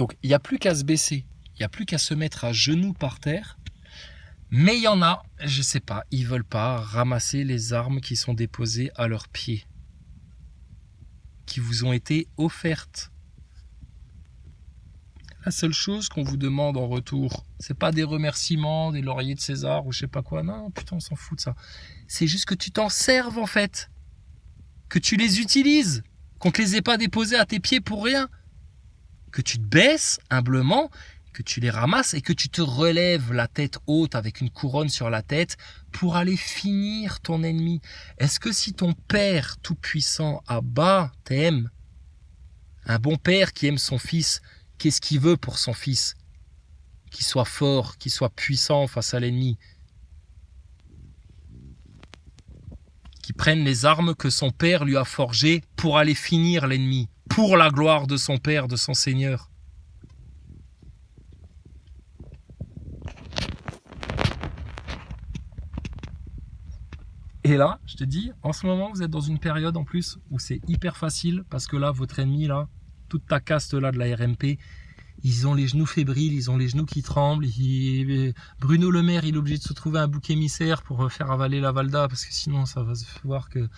Donc, il n'y a plus qu'à se baisser. Il n'y a plus qu'à se mettre à genoux par terre. Mais il y en a, je ne sais pas, ils ne veulent pas ramasser les armes qui sont déposées à leurs pieds, qui vous ont été offertes. La seule chose qu'on vous demande en retour, c'est pas des remerciements, des lauriers de César ou je sais pas quoi. Non, putain, on s'en fout de ça. C'est juste que tu t'en serves en fait. Que tu les utilises. Qu'on te les ait pas déposés à tes pieds pour rien. Que tu te baisses humblement, que tu les ramasses et que tu te relèves la tête haute avec une couronne sur la tête pour aller finir ton ennemi. Est-ce que si ton Père Tout-Puissant Abba t'aime, un bon père qui aime son fils, qu'est-ce qu'il veut pour son fils? Qu'il soit fort, qu'il soit puissant face à l'ennemi. Qu'il prenne les armes que son père lui a forgées pour aller finir l'ennemi, pour la gloire de son père, de son Seigneur. Et là, je te dis, en ce moment, vous êtes dans une période en plus où c'est hyper facile parce que là, votre ennemi, là, toute ta caste là de la RMP, ils ont les genoux fébriles, ils ont les genoux qui tremblent. Bruno Le Maire, il est obligé de se trouver un bouc émissaire pour faire avaler la Valda parce que sinon, ça va se voir que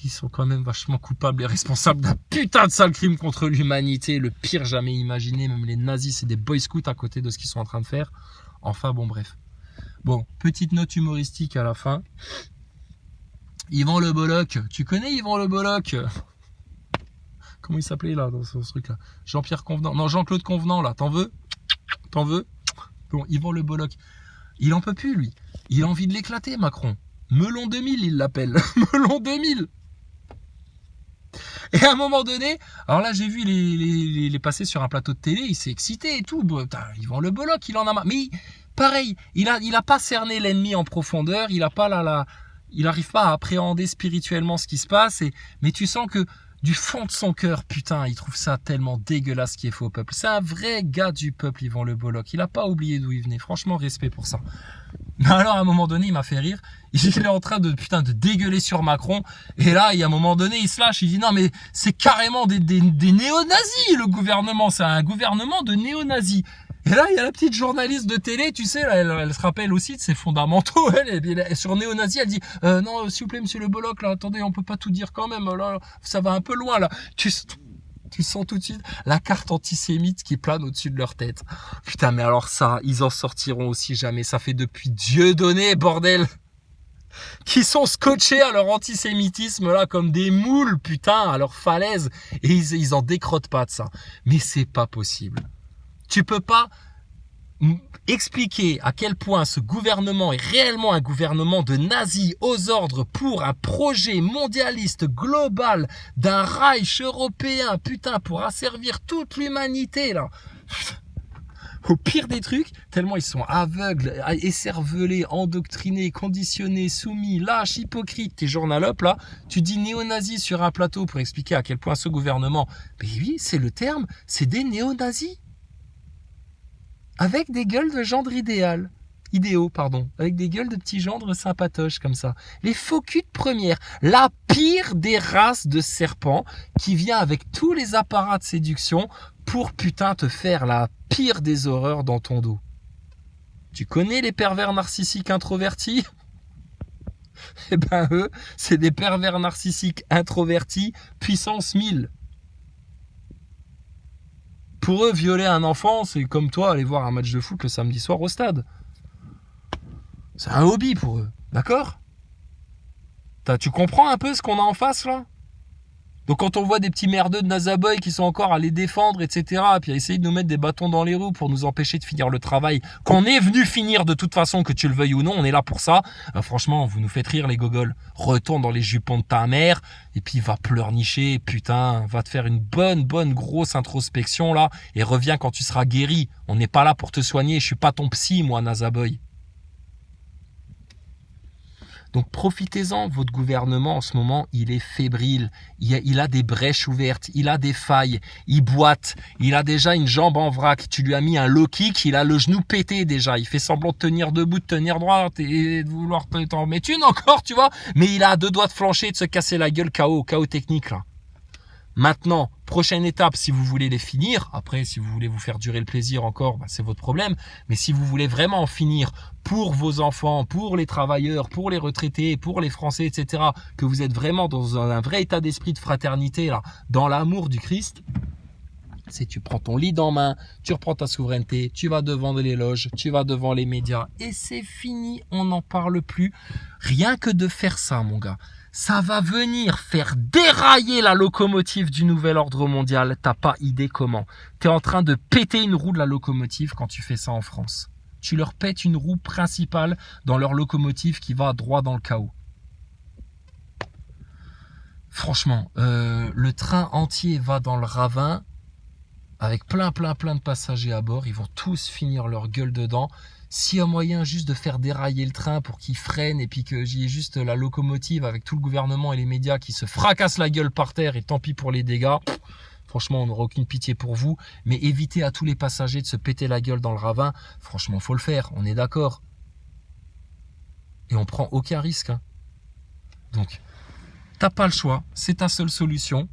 ils sont quand même vachement coupables et responsables d'un putain de sale crime contre l'humanité, le pire jamais imaginé. Même les nazis, c'est des boy scouts à côté de ce qu'ils sont en train de faire. Enfin, bon, bref. Bon, petite note humoristique à la fin. Yvan Le Bolloc, tu connais Yvan Le Bolloc? Comment il s'appelait là dans ce truc là? Jean-Pierre Convenant, non Jean-Claude Convenant là, t'en veux? Bon, Yvan Le Bolloc, il en peut plus lui, il a envie de l'éclater Macron. Melon 2000 il l'appelle, Melon 2000. Et à un moment donné, alors là j'ai vu les passer sur un plateau de télé, il s'est excité et tout, Yvan Le Bolloc il en a marre, mais pareil, il a pas cerné l'ennemi en profondeur, il n'arrive pas à appréhender spirituellement ce qui se passe, mais tu sens que du fond de son cœur, putain, il trouve ça tellement dégueulasse ce qui est faux au peuple. C'est un vrai gars du peuple, Yvan Le Bolloc. Il n'a pas oublié d'où il venait. Franchement, respect pour ça. Mais alors, à un moment donné, il m'a fait rire. Il est en train de dégueuler sur Macron. Et là, il y a un moment donné, il se lâche. Il dit non, mais c'est carrément des néo-nazis, le gouvernement. C'est un gouvernement de néo-nazis. Et là, il y a la petite journaliste de télé, tu sais, là, elle se rappelle aussi de ses fondamentaux. Elle sur néo-nazi, elle dit non, s'il vous plaît, monsieur Le Bolloc, là, attendez, on peut pas tout dire quand même. Là, ça va un peu loin, là. Tu sens tout de suite la carte antisémite qui plane au-dessus de leur tête. Putain, mais alors ça, ils en sortiront aussi jamais. Ça fait depuis Dieudonné, bordel, qui sont scotchés à leur antisémitisme là comme des moules, putain, à leur falaise. Et ils en décrotent pas de ça. Mais c'est pas possible. Tu peux pas expliquer à quel point ce gouvernement est réellement un gouvernement de nazis aux ordres pour un projet mondialiste global d'un Reich européen, putain, pour asservir toute l'humanité, là. Au pire des trucs, tellement ils sont aveugles, écervelés, endoctrinés, conditionnés, soumis, lâches, hypocrites, tes journalopes, là, tu dis néo-nazis sur un plateau pour expliquer à quel point ce gouvernement, mais oui, c'est le terme, c'est des néo-nazis. Avec des gueules de gendre idéaux, avec des gueules de petits gendres sympatoches comme ça. Les faux culs de première, la pire des races de serpents qui vient avec tous les apparats de séduction pour putain te faire la pire des horreurs dans ton dos. Tu connais les pervers narcissiques introvertis? Eh ben eux, c'est des pervers narcissiques introvertis puissance 1000. Pour eux, violer un enfant, c'est comme toi aller voir un match de foot le samedi soir au stade. C'est un hobby pour eux, d'accord? Tu comprends un peu ce qu'on a en face là? Donc quand on voit des petits merdeux de Nazaboy qui sont encore à les défendre, etc., puis à essayer de nous mettre des bâtons dans les roues pour nous empêcher de finir le travail qu'on est venu finir de toute façon, que tu le veuilles ou non, on est là pour ça. Franchement, vous nous faites rire les gogoles. Retourne dans les jupons de ta mère et puis va pleurnicher, putain, va te faire une bonne grosse introspection là et reviens quand tu seras guéri. On n'est pas là pour te soigner, je suis pas ton psy moi, Nazaboy. Donc profitez-en, votre gouvernement en ce moment, il est fébrile, il a des brèches ouvertes, il a des failles, il boite, il a déjà une jambe en vrac, tu lui as mis un low kick, il a le genou pété déjà, il fait semblant de tenir debout, de tenir droit et de vouloir t'en mettre une encore, tu vois, mais il a à 2 doigts de flancher et de se casser la gueule KO technique là. Maintenant, prochaine étape, si vous voulez les finir, après, si vous voulez vous faire durer le plaisir encore, c'est votre problème. Mais si vous voulez vraiment en finir pour vos enfants, pour les travailleurs, pour les retraités, pour les Français, etc., que vous êtes vraiment dans un vrai état d'esprit de fraternité, là, dans l'amour du Christ, c'est tu prends ton lead en main, tu reprends ta souveraineté, tu vas devant les loges, tu vas devant les médias, et c'est fini, on n'en parle plus. Rien que de faire ça, mon gars, ça va venir faire dérailler la locomotive du nouvel ordre mondial. T'as pas idée comment. T'es en train de péter une roue de la locomotive quand tu fais ça en France. Tu leur pètes une roue principale dans leur locomotive qui va droit dans le chaos. Franchement, le train entier va dans le ravin avec plein de passagers à bord. Ils vont tous finir leur gueule dedans. S'il y a moyen juste de faire dérailler le train pour qu'il freine et puis que j'y ai juste la locomotive avec tout le gouvernement et les médias qui se fracassent la gueule par terre et tant pis pour les dégâts, franchement on n'aura aucune pitié pour vous, mais évitez à tous les passagers de se péter la gueule dans le ravin, franchement faut le faire, on est d'accord. Et on prend aucun risque. Hein. Donc, t'as pas le choix, c'est ta seule solution.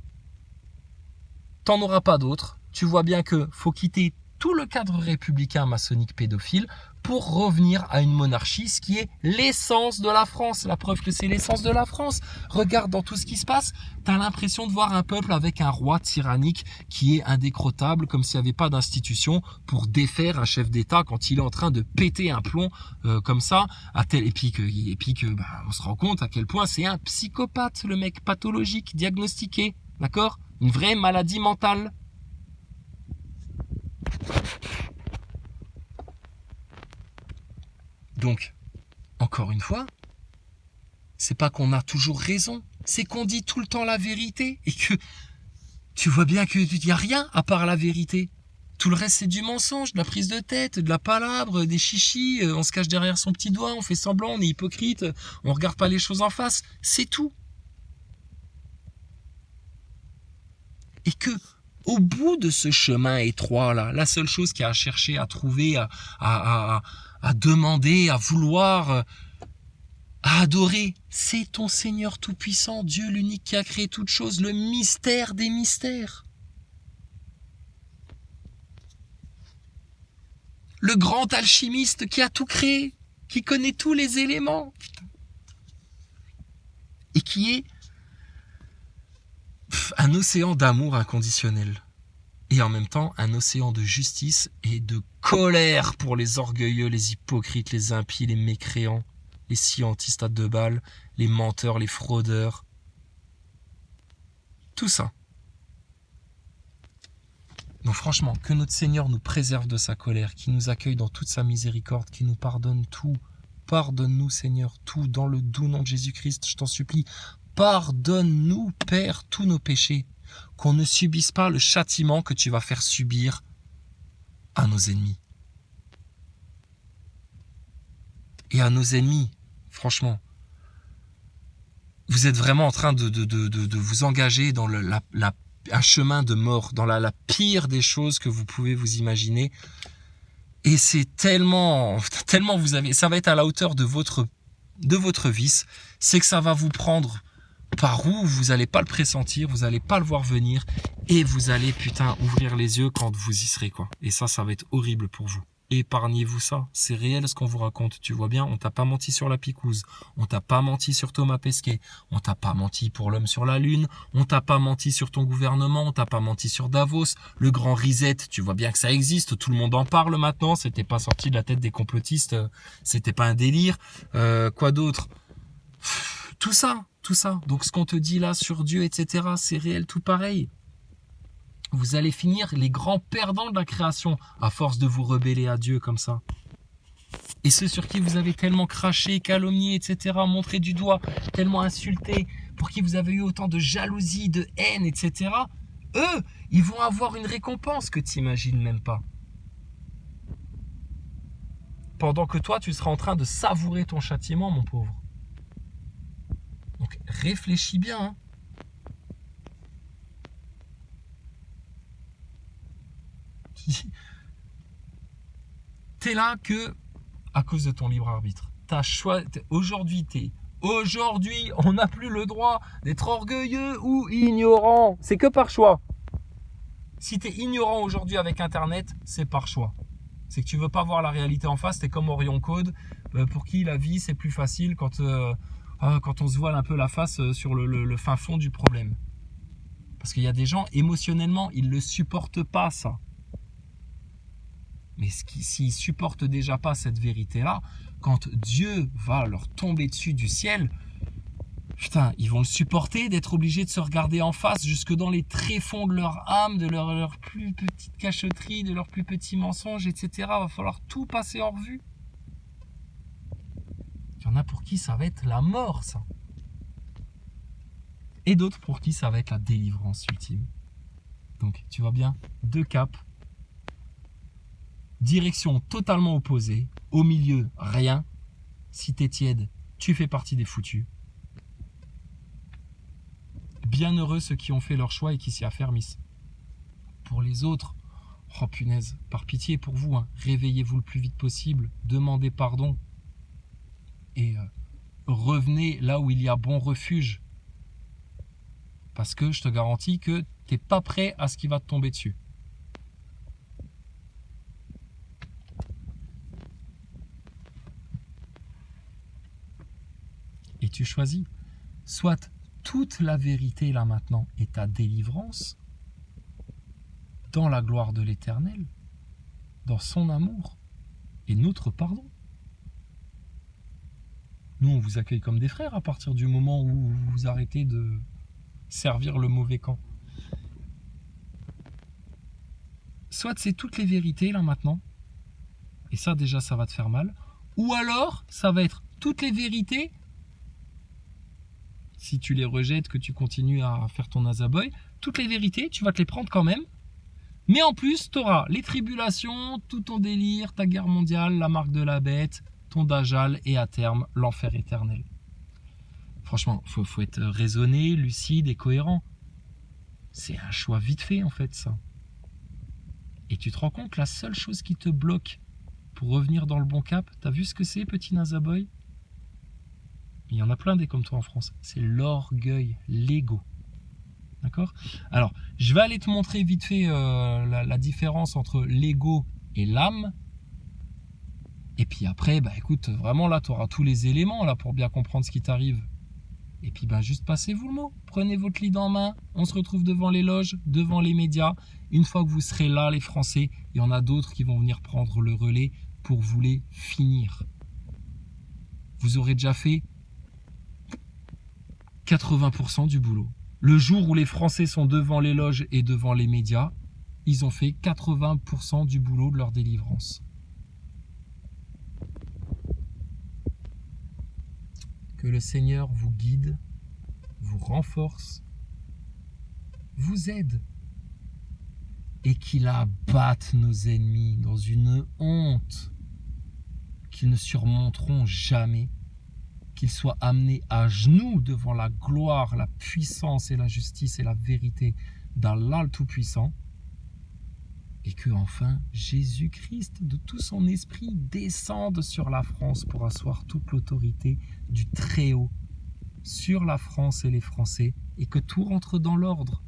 T'en auras pas d'autre. Tu vois bien que faut quitter tout le cadre républicain maçonnique pédophile pour revenir à une monarchie, ce qui est l'essence de la France. La preuve que c'est l'essence de la France. Regarde dans tout ce qui se passe, t'as l'impression de voir un peuple avec un roi tyrannique qui est indécrottable, comme s'il n'y avait pas d'institution pour défaire un chef d'État quand il est en train de péter un plomb comme ça, et puis que on se rend compte à quel point c'est un psychopathe, le mec pathologique, diagnostiqué, d'accord ? Une vraie maladie mentale. Donc, encore une fois, c'est pas qu'on a toujours raison, c'est qu'on dit tout le temps la vérité et que tu vois bien qu'il n'y a rien à part la vérité. Tout le reste, c'est du mensonge, de la prise de tête, de la palabre, des chichis, on se cache derrière son petit doigt, on fait semblant, on est hypocrite, on regarde pas les choses en face, c'est tout. Et que, au bout de ce chemin étroit là, la seule chose qu'il y a à chercher, à trouver, à demander, à vouloir, à adorer, c'est ton Seigneur Tout-Puissant, Dieu l'unique qui a créé toutes choses, le mystère des mystères. Le grand alchimiste qui a tout créé, qui connaît tous les éléments, et qui est un océan d'amour inconditionnel. Et en même temps, un océan de justice et de colère pour les orgueilleux, les hypocrites, les impies, les mécréants, les scientistes à deux balles, les menteurs, les fraudeurs. Tout ça. Donc franchement, que notre Seigneur nous préserve de sa colère, qu'il nous accueille dans toute sa miséricorde, qu'il nous pardonne tout. Pardonne-nous, Seigneur, tout dans le doux nom de Jésus-Christ, je t'en supplie. Pardonne-nous, Père, tous nos péchés. Qu'on ne subisse pas le châtiment que tu vas faire subir à nos ennemis. Et à nos ennemis, franchement, vous êtes vraiment en train de vous engager dans un chemin de mort, dans la pire des choses que vous pouvez vous imaginer. Et c'est tellement vous avez, ça va être à la hauteur de votre vice, c'est que ça va vous prendre par où vous n'allez pas le pressentir, vous n'allez pas le voir venir, et vous allez ouvrir les yeux quand vous y serez, quoi. Et ça va être horrible pour vous. Épargnez-vous ça, c'est réel ce qu'on vous raconte, tu vois bien, on t'a pas menti sur la picouse, on t'a pas menti sur Thomas Pesquet, on t'a pas menti pour l'homme sur la lune, on t'a pas menti sur ton gouvernement, on t'a pas menti sur Davos, le grand reset, tu vois bien que ça existe, tout le monde en parle maintenant, c'était pas sorti de la tête des complotistes, c'était pas un délire, quoi d'autre ? Tout ça. Donc ce qu'on te dit là sur Dieu, etc., c'est réel, tout pareil. Vous allez finir les grands perdants de la création à force de vous rebeller à Dieu comme ça. Et ceux sur qui vous avez tellement craché, calomnié, etc., montré du doigt, tellement insulté, pour qui vous avez eu autant de jalousie, de haine, etc., eux, ils vont avoir une récompense que tu n'imagines même pas. Pendant que toi, tu seras en train de savourer ton châtiment, mon pauvre. Donc réfléchis bien. Hein. T'es là que à cause de ton libre arbitre. Aujourd'hui, t'es Aujourd'hui, on n'a plus le droit d'être orgueilleux ou ignorant. C'est que par choix. Si tu es ignorant aujourd'hui avec Internet, c'est par choix. C'est que tu veux pas voir la réalité en face. Tu es comme Orion Code, pour qui la vie, c'est plus facile quand on se voile un peu la face sur le fin fond du problème. Parce qu'il y a des gens, émotionnellement, ils ne le supportent pas, ça. Mais s'ils ne supportent déjà pas cette vérité-là, quand Dieu va leur tomber dessus du ciel, putain, ils vont le supporter d'être obligés de se regarder en face jusque dans les tréfonds de leur âme, de leur plus petite cachotterie, de leurs plus petits mensonges, etc. Il va falloir tout passer en revue. Il y en a pour qui ça va être la mort, ça. Et d'autres pour qui ça va être la délivrance ultime. Donc, tu vois bien, 2 caps. Direction totalement opposée. Au milieu, rien. Si t'es tiède, tu fais partie des foutus. Bienheureux ceux qui ont fait leur choix et qui s'y affermissent. Pour les autres, oh punaise, par pitié pour vous, hein, réveillez-vous le plus vite possible, demandez pardon et revenez là où il y a bon refuge. Parce que je te garantis que t'es pas prêt à ce qui va te tomber dessus. Et tu choisis, soit toute la vérité là maintenant est ta délivrance, dans la gloire de l'Éternel, dans son amour et notre pardon. Nous, on vous accueille comme des frères à partir du moment où vous arrêtez de servir le mauvais camp. Soit c'est toutes les vérités là maintenant, et ça déjà ça va te faire mal, ou alors ça va être toutes les vérités, si tu les rejettes, que tu continues à faire ton azaboy, toutes les vérités, tu vas te les prendre quand même, mais en plus tu auras les tribulations, tout ton délire, ta guerre mondiale, la marque de la bête, ton dajjal et à terme l'enfer éternel. Franchement, faut être raisonné, lucide et cohérent. C'est un choix vite fait en fait ça. Et tu te rends compte, la seule chose qui te bloque pour revenir dans le bon cap, t'as vu ce que c'est, petit Nazaboy? Il y en a plein des comme toi en France. C'est l'orgueil, l'ego. D'accord? Alors, je vais aller te montrer vite fait la différence entre l'ego et l'âme. Et puis après, bah écoute, vraiment là, tu auras tous les éléments là pour bien comprendre ce qui t'arrive. Et puis ben juste passez-vous le mot. Prenez votre lead en main. On se retrouve devant les loges, devant les médias. Une fois que vous serez là, les Français, il y en a d'autres qui vont venir prendre le relais pour vous les finir. Vous aurez déjà fait 80% du boulot. Le jour où les Français sont devant les loges et devant les médias, ils ont fait 80% du boulot de leur délivrance. Que le Seigneur vous guide, vous renforce, vous aide et qu'il abatte nos ennemis dans une honte qu'ils ne surmonteront jamais, qu'ils soient amenés à genoux devant la gloire, la puissance et la justice et la vérité d'Allah le Tout-Puissant, et que enfin Jésus-Christ de tout son esprit descende sur la France pour asseoir toute l'autorité du Très-Haut sur la France et les Français, et que tout rentre dans l'ordre.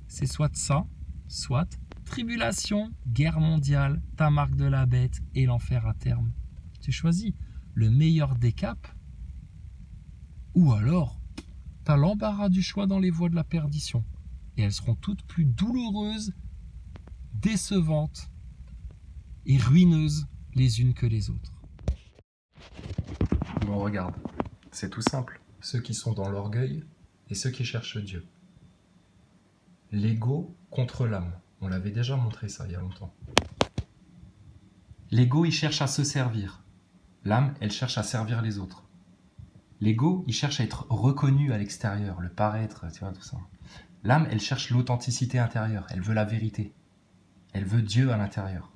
C'est soit ça, soit tribulation, guerre mondiale, ta marque de la bête et l'enfer à terme. Tu choisis le meilleur des caps, ou alors tu as l'embarras du choix dans les voies de la perdition, et elles seront toutes plus douloureuses, décevantes et ruineuses les unes que les autres. Bon, regarde, c'est tout simple. Ceux qui sont dans l'orgueil et ceux qui cherchent Dieu. L'ego contre l'âme. On l'avait déjà montré ça il y a longtemps. L'ego, il cherche à se servir. L'âme, elle cherche à servir les autres. L'ego, il cherche à être reconnu à l'extérieur, le paraître, tu vois, tout ça. L'âme, elle cherche l'authenticité intérieure. Elle veut la vérité. Elle veut Dieu à l'intérieur.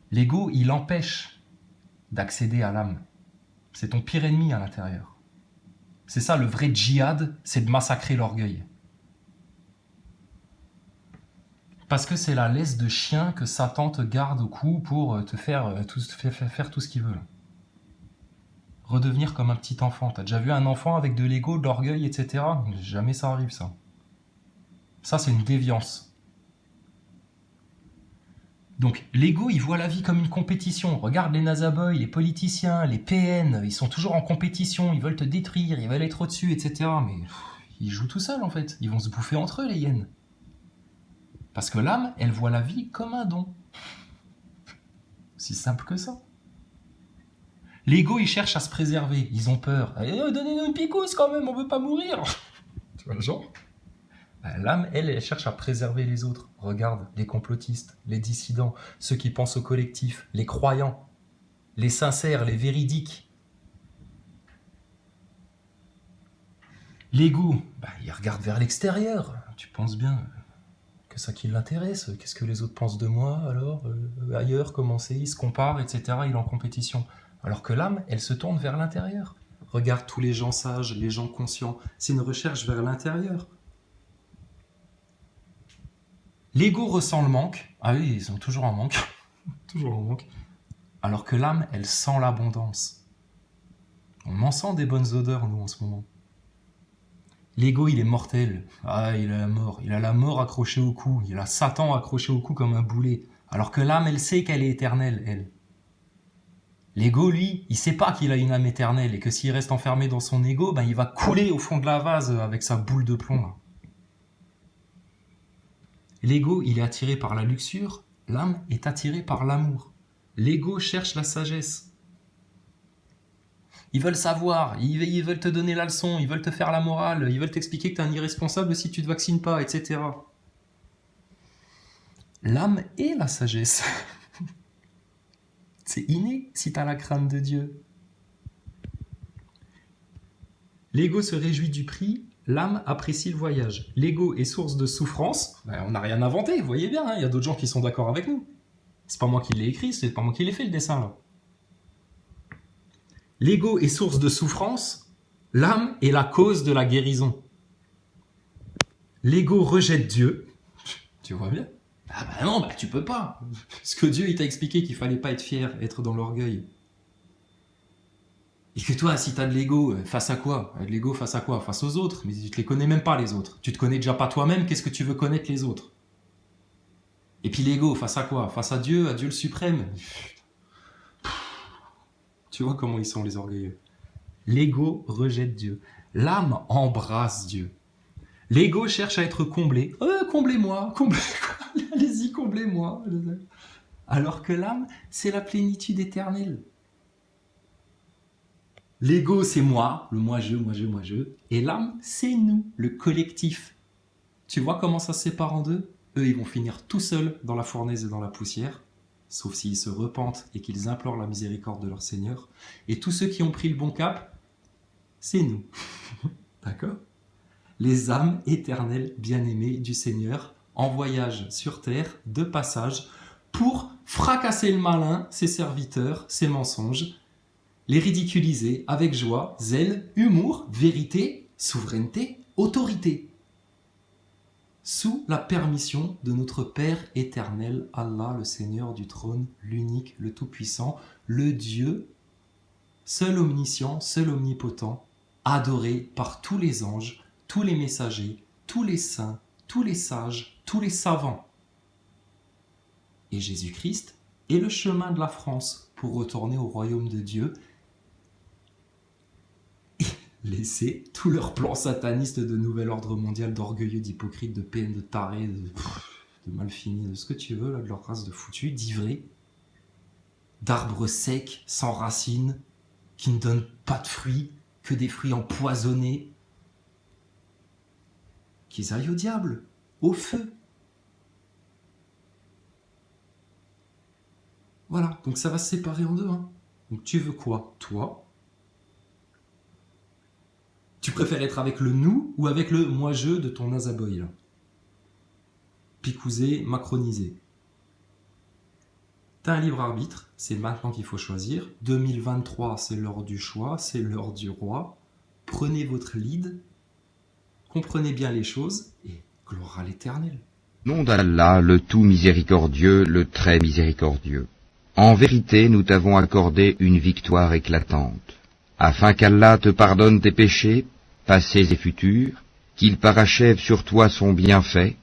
L'ego, il empêche d'accéder à l'âme. C'est ton pire ennemi à l'intérieur. C'est ça, le vrai djihad, c'est de massacrer l'orgueil. Parce que c'est la laisse de chien que Satan te garde au cou pour te faire tout ce qu'il veut. redevenir comme un petit enfant. T'as déjà vu un enfant avec de l'ego, de l'orgueil, etc. Jamais ça arrive, ça. Ça, c'est une déviance. Donc, l'ego, il voit la vie comme une compétition. Regarde les nazaboys, les politiciens, les PN, ils sont toujours en compétition, ils veulent te détruire, ils veulent être au-dessus, etc. Mais ils jouent tout seuls, en fait. Ils vont se bouffer entre eux, les hyènes. Parce que l'âme, elle voit la vie comme un don. Si simple que ça. L'ego, il cherche à se préserver. Ils ont peur. Eh, donnez-nous une picouse quand même, on veut pas mourir. Tu vois le genre ? L'âme, elle cherche à préserver les autres. Regarde, les complotistes, les dissidents, ceux qui pensent au collectif, les croyants, les sincères, les véridiques. L'ego, il regarde vers l'extérieur. Tu penses bien que ça qui l'intéresse. Qu'est-ce que les autres pensent de moi alors ailleurs, comment c'est, il se compare, etc. Il est en compétition. Alors que l'âme, elle se tourne vers l'intérieur. Regarde tous les gens sages, les gens conscients. C'est une recherche vers l'intérieur. L'ego ressent le manque. Ah oui, ils sont toujours en manque. Toujours en manque. Alors que l'âme, elle sent l'abondance. On en sent des bonnes odeurs, nous, en ce moment. L'ego, il est mortel. Ah, il a la mort. Il a la mort accrochée au cou. Il a Satan accroché au cou comme un boulet. Alors que l'âme, elle sait qu'elle est éternelle, elle. L'ego, lui, il sait pas qu'il a une âme éternelle et que s'il reste enfermé dans son ego, il va couler au fond de la vase avec sa boule de plomb, là. L'ego, il est attiré par la luxure, l'âme est attirée par l'amour. L'ego cherche la sagesse. Ils veulent savoir, ils veulent te donner la leçon, ils veulent te faire la morale, ils veulent t'expliquer que tu es un irresponsable si tu ne te vaccines pas, etc. L'âme est la sagesse. C'est inné si tu as la crainte de Dieu. L'ego se réjouit du prix, l'âme apprécie le voyage. L'ego est source de souffrance. On n'a rien inventé, vous voyez bien, il y a d'autres gens qui sont d'accord avec nous. C'est pas moi qui l'ai écrit, c'est pas moi qui l'ai fait le dessin là. L'ego est source de souffrance, l'âme est la cause de la guérison. L'ego rejette Dieu. Tu vois bien ? Non, tu peux pas. Parce que Dieu, il t'a expliqué qu'il fallait pas être fier, être dans l'orgueil. Et que toi, si t'as de l'ego, face à quoi ? De l'ego face à quoi ? Face aux autres. Mais tu te les connais même pas, les autres. Tu te connais déjà pas toi-même, qu'est-ce que tu veux connaître les autres ? Et puis l'ego, face à quoi ? Face à Dieu le suprême. Tu vois comment ils sont, les orgueilleux. L'ego rejette Dieu. L'âme embrasse Dieu. L'ego cherche à être comblé. Comblez-moi, allez-y, comblez-moi. Alors que l'âme, c'est la plénitude éternelle. L'ego, c'est moi, le moi-je. Et l'âme, c'est nous, le collectif. Tu vois comment ça se sépare en deux ? Eux, ils vont finir tout seuls dans la fournaise et dans la poussière, sauf s'ils se repentent et qu'ils implorent la miséricorde de leur Seigneur. Et tous ceux qui ont pris le bon cap, c'est nous. D'accord ? Les âmes éternelles bien-aimées du Seigneur, en voyage sur terre, de passage, pour fracasser le malin, ses serviteurs, ses mensonges, les ridiculiser avec joie, zèle, humour, vérité, souveraineté, autorité. Sous la permission de notre Père éternel, Allah, le Seigneur du trône, l'unique, le tout-puissant, le Dieu, seul omniscient, seul omnipotent, adoré par tous les anges, tous les messagers, tous les saints, tous les sages, tous les savants. Et Jésus-Christ est le chemin de la France pour retourner au royaume de Dieu et laisser tous leurs plans satanistes de nouvel ordre mondial, d'orgueilleux, d'hypocrites, de peine, de tarés, de mal finis, de ce que tu veux, là, de leur race de foutus, d'ivrés, d'arbres secs, sans racines, qui ne donnent pas de fruits, que des fruits empoisonnés, qu'ils aillent au diable, au feu. Voilà, donc ça va se séparer en deux. Donc tu veux quoi, toi ? Tu préfères être avec le nous ou avec le moi-je de ton nazaboy, là ? Picousé, macronisé. T'as un libre arbitre, c'est maintenant qu'il faut choisir. 2023, c'est l'heure du choix, c'est l'heure du roi. Prenez votre lead, comprenez bien les choses et gloire à l'Éternel. Nom d'Allah, le tout miséricordieux, le très miséricordieux. En vérité, nous t'avons accordé une victoire éclatante. afin qu'Allah te pardonne tes péchés, passés et futurs, qu'il parachève sur toi son bienfait,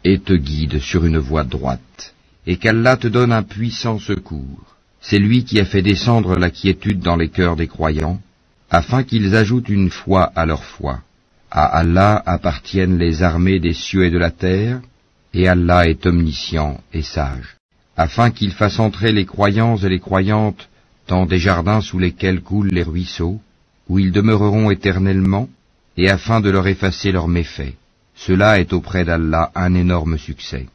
et te guide sur une voie droite, et qu'Allah te donne un puissant secours. C'est lui qui a fait descendre la quiétude dans les cœurs des croyants, afin qu'ils ajoutent une foi à leur foi. À Allah appartiennent les armées des cieux et de la terre, et Allah est omniscient et sage, afin qu'il fasse entrer les croyants et les croyantes dans des jardins sous lesquels coulent les ruisseaux, où ils demeureront éternellement, et afin de leur effacer leurs méfaits. Cela est auprès d'Allah un énorme succès.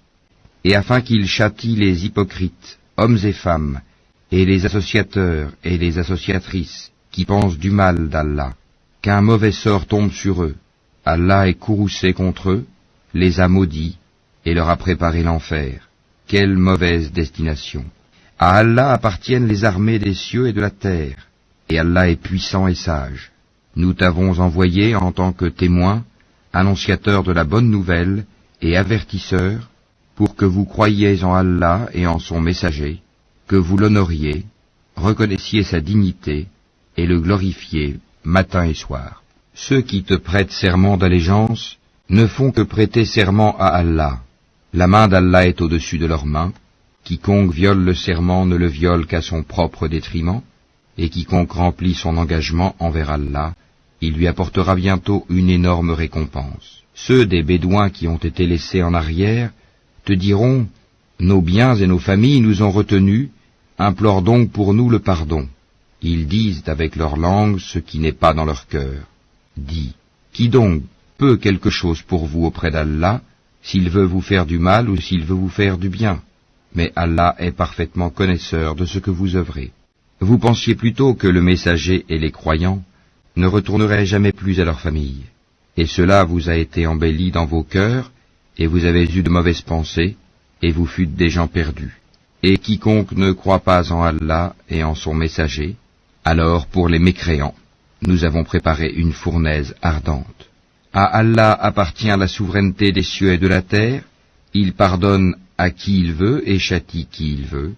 Et afin qu'il châtie les hypocrites, hommes et femmes, et les associateurs et les associatrices, qui pensent du mal d'Allah, qu'un mauvais sort tombe sur eux. Allah est courroucé contre eux, les a maudits, et leur a préparé l'enfer. Quelle mauvaise destination! À Allah appartiennent les armées des cieux et de la terre, et Allah est puissant et sage. Nous t'avons envoyé en tant que témoin, annonciateur de la bonne nouvelle et avertisseur, pour que vous croyiez en Allah et en son messager, que vous l'honoriez, reconnaissiez sa dignité et le glorifiez matin et soir. Ceux qui te prêtent serment d'allégeance ne font que prêter serment à Allah. La main d'Allah est au-dessus de leurs mains. Quiconque viole le serment ne le viole qu'à son propre détriment, et quiconque remplit son engagement envers Allah, il lui apportera bientôt une énorme récompense. Ceux des Bédouins qui ont été laissés en arrière te diront « Nos biens et nos familles nous ont retenus, implore donc pour nous le pardon. » Ils disent avec leur langue ce qui n'est pas dans leur cœur. Dis, qui donc peut quelque chose pour vous auprès d'Allah, s'il veut vous faire du mal ou s'il veut vous faire du bien? Mais Allah est parfaitement connaisseur de ce que vous œuvrez. Vous pensiez plutôt que le messager et les croyants ne retourneraient jamais plus à leur famille. Et cela vous a été embelli dans vos cœurs, et vous avez eu de mauvaises pensées, et vous fûtes des gens perdus. Et quiconque ne croit pas en Allah et en son messager, alors pour les mécréants, nous avons préparé une fournaise ardente. À Allah appartient la souveraineté des cieux et de la terre, il pardonne à qui il veut et châtie qui il veut.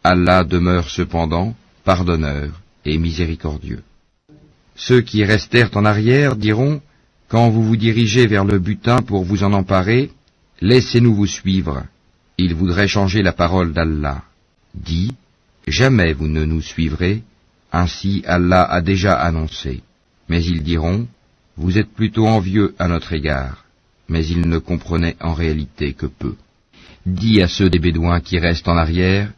Allah demeure cependant pardonneur et miséricordieux. Ceux qui restèrent en arrière diront, quand vous vous dirigez vers le butin pour vous en emparer, laissez-nous vous suivre. Ils voudraient changer la parole d'Allah. Dis, jamais vous ne nous suivrez, ainsi Allah a déjà annoncé. Mais ils diront, vous êtes plutôt envieux à notre égard. Mais ils ne comprenaient en réalité que peu. Dis à ceux des Bédouins qui restent en arrière,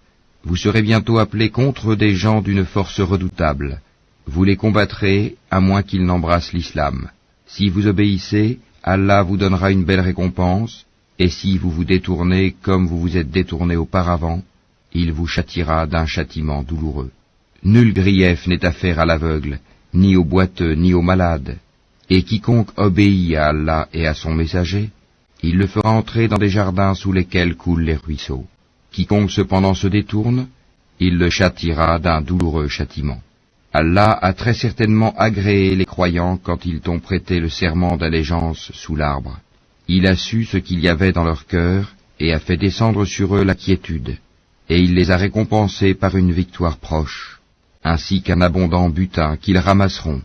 vous serez bientôt appelés contre des gens d'une force redoutable. Vous les combattrez à moins qu'ils n'embrassent l'islam. Si vous obéissez, Allah vous donnera une belle récompense, et si vous vous détournez comme vous vous êtes détournés auparavant, il vous châtiera d'un châtiment douloureux. Nul grief n'est à faire à l'aveugle, ni au boiteux, ni au malade. Et quiconque obéit à Allah et à son messager, il le fera entrer dans des jardins sous lesquels coulent les ruisseaux. Quiconque cependant se détourne, il le châtiera d'un douloureux châtiment. Allah a très certainement agréé les croyants quand ils t'ont prêté le serment d'allégeance sous l'arbre. Il a su ce qu'il y avait dans leur cœur et a fait descendre sur eux la quiétude, et il les a récompensés par une victoire proche, ainsi qu'un abondant butin qu'ils ramasseront.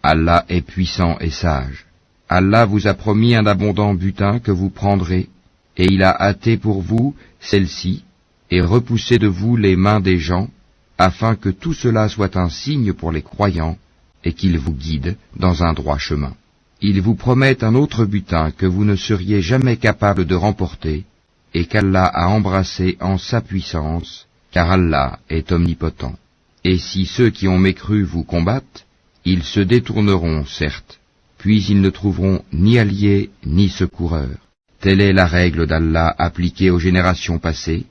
Allah est puissant et sage. Allah vous a promis un abondant butin que vous prendrez, et il a hâté pour vous celle-ci, et repoussé de vous les mains des gens, afin que tout cela soit un signe pour les croyants, et qu'il vous guide dans un droit chemin. Il vous promet un autre butin que vous ne seriez jamais capable de remporter, et qu'Allah a embrassé en sa puissance, car Allah est omnipotent. Et si ceux qui ont mécru vous combattent, ils se détourneront, certes, puis ils ne trouveront ni alliés ni secoureurs. Telle est la règle d'Allah appliquée aux générations passées,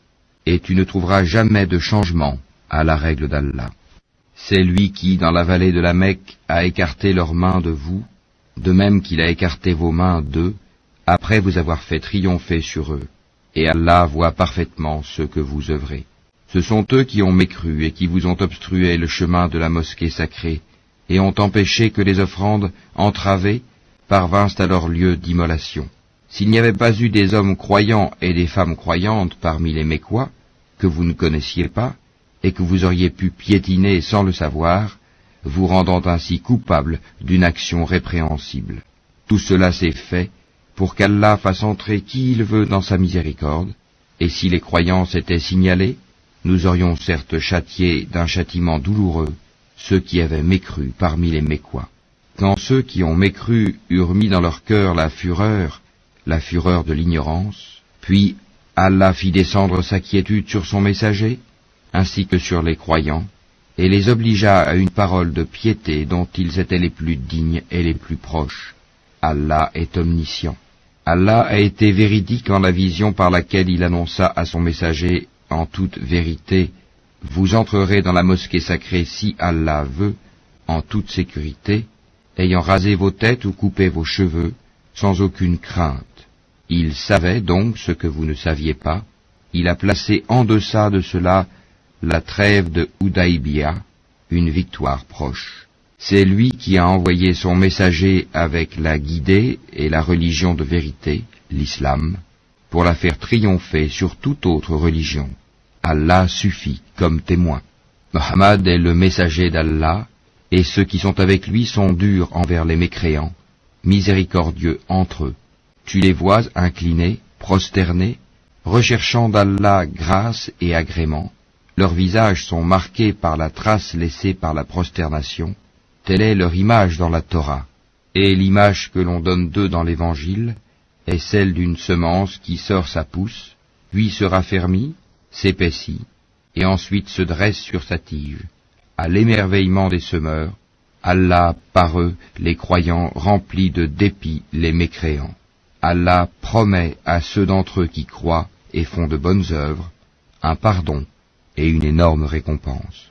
et tu ne trouveras jamais de changement à la règle d'Allah. C'est lui qui, dans la vallée de la Mecque, a écarté leurs mains de vous, de même qu'il a écarté vos mains d'eux, après vous avoir fait triompher sur eux. Et Allah voit parfaitement ce que vous œuvrez. Ce sont eux qui ont mécru et qui vous ont obstrué le chemin de la mosquée sacrée, et ont empêché que les offrandes entravées parvinssent à leur lieu d'immolation. S'il n'y avait pas eu des hommes croyants et des femmes croyantes parmi les Mécois, que vous ne connaissiez pas, et que vous auriez pu piétiner sans le savoir, vous rendant ainsi coupable d'une action répréhensible. Tout cela s'est fait pour qu'Allah fasse entrer qui il veut dans sa miséricorde, et si les croyants s'étaient signalés, nous aurions certes châtié d'un châtiment douloureux ceux qui avaient mécru parmi les Mécois. Quand ceux qui ont mécru eurent mis dans leur cœur la fureur de l'ignorance, puis Allah fit descendre sa quiétude sur son messager, ainsi que sur les croyants, et les obligea à une parole de piété dont ils étaient les plus dignes et les plus proches. Allah est omniscient. Allah a été véridique en la vision par laquelle il annonça à son messager en toute vérité, vous entrerez dans la mosquée sacrée si Allah veut, en toute sécurité, ayant rasé vos têtes ou coupé vos cheveux, sans aucune crainte. Il savait donc ce que vous ne saviez pas. Il a placé en deçà de cela la trêve de Houdaïbia, une victoire proche. C'est lui qui a envoyé son messager avec la guidée et la religion de vérité, l'islam, pour la faire triompher sur toute autre religion. Allah suffit comme témoin. Mohammed est le messager d'Allah, et ceux qui sont avec lui sont durs envers les mécréants, miséricordieux entre eux. Tu les vois inclinés, prosternés, recherchant d'Allah grâce et agrément. Leurs visages sont marqués par la trace laissée par la prosternation. Telle est leur image dans la Torah. Et l'image que l'on donne d'eux dans l'Évangile est celle d'une semence qui sort sa pousse, puis se raffermit, s'épaissit, et ensuite se dresse sur sa tige. À l'émerveillement des semeurs, Allah, par eux, les croyants, remplit de dépit les mécréants. Allah promet à ceux d'entre eux qui croient et font de bonnes œuvres un pardon et une énorme récompense.